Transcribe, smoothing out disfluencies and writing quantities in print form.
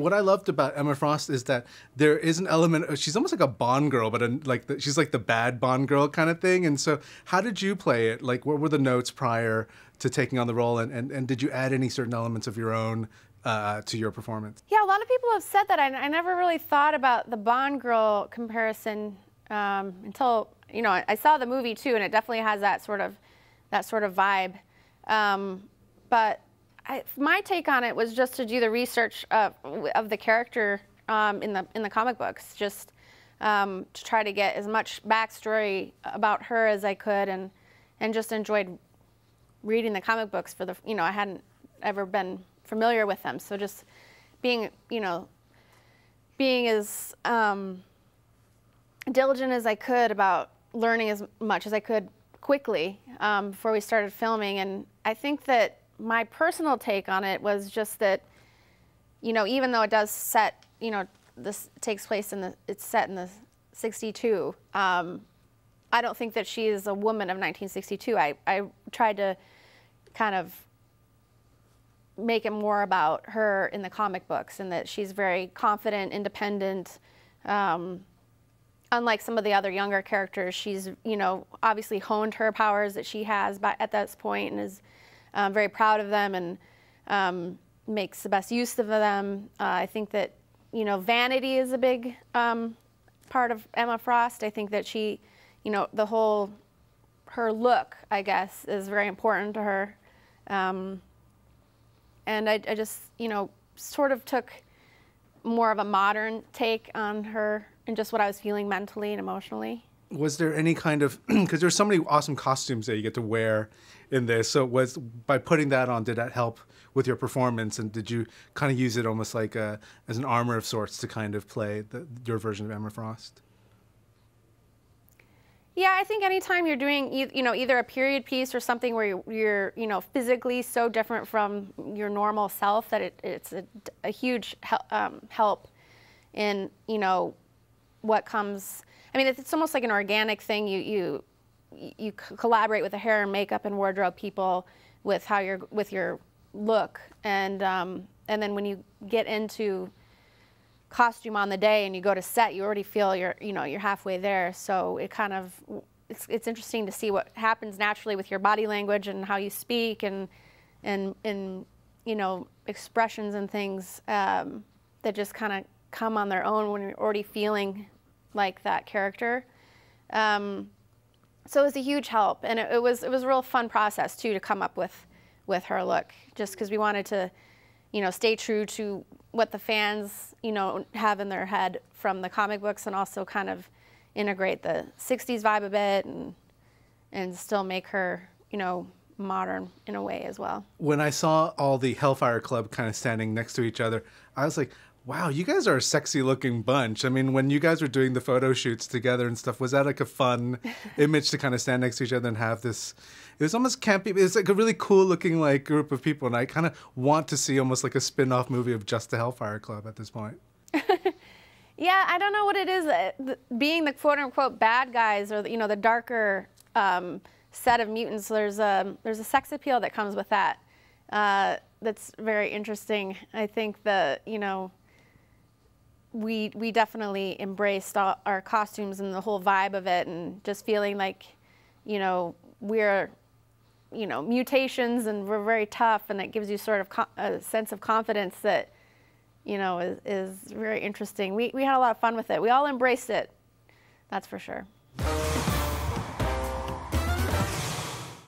What I loved about Emma Frost is that there is an element. She's almost like a Bond girl, but she's like the bad Bond girl kind of thing. And so, how did you play it? Like, what were the notes prior to taking on the role, and did you add any certain elements of your own to your performance? Yeah, a lot of people have said that. I never really thought about the Bond girl comparison until I saw the movie too, and it definitely has that sort of vibe. But my take on it was just to do the research of the character in the comic books, just to try to get as much backstory about her as I could, and just enjoyed reading the comic books for I hadn't ever been familiar with them, so just being as diligent as I could about learning as much as I could quickly before we started filming. And I think that my personal take on it was just that, even though it does set, this takes place it's set in the 62, I don't think that she is a woman of 1962. I tried to kind of make it more about her in the comic books, and that she's very confident, independent. Unlike some of the other younger characters, she's, obviously honed her powers that she has at this point, and is very proud of them, and makes the best use of them. I think that, vanity is a big part of Emma Frost. I think that she, her look, I guess, is very important to her. And I just, sort of took more of a modern take on her and just what I was feeling mentally and emotionally. Was there any kind of, because there's so many awesome costumes that you get to wear in this, so by putting that on, did that help with your performance, and did you kind of use it almost like as an armor of sorts to kind of play your version of Emma Frost? Yeah, I think anytime you're doing, either a period piece or something where you're physically so different from your normal self, that it's a huge help in, what comes. I mean, it's almost like an organic thing. You collaborate with the hair and makeup and wardrobe people with your look, and then when you get into costume on the day and you go to set, you already feel you're halfway there. So it kind of, it's interesting to see what happens naturally with your body language and how you speak, and expressions and things that just kind of come on their own when you're already feeling like that character. So it was a huge help, and it was a real fun process too to come up with her look, just because we wanted to stay true to what the fans, have in their head from the comic books, and also kind of integrate the 60s vibe a bit, and still make her, modern in a way as well. When I saw all the Hellfire Club kind of standing next to each other, I was like, wow, you guys are a sexy looking bunch. I mean, when you guys were doing the photo shoots together and stuff, was that like a fun image to kind of stand next to each other and have this? It was almost campy. It's like a really cool looking like group of people, and I kind of want to see almost like a spin-off movie of just the Hellfire Club at this point. Yeah, I don't know what it is. Being the quote-unquote bad guys, or the darker set of mutants, there's a sex appeal that comes with that. That's very interesting. I think we definitely embraced our costumes and the whole vibe of it, and just feeling like, we're, mutations, and we're very tough, and it gives you sort of a sense of confidence that, is very interesting. We had a lot of fun with it. We all embraced it, that's for sure.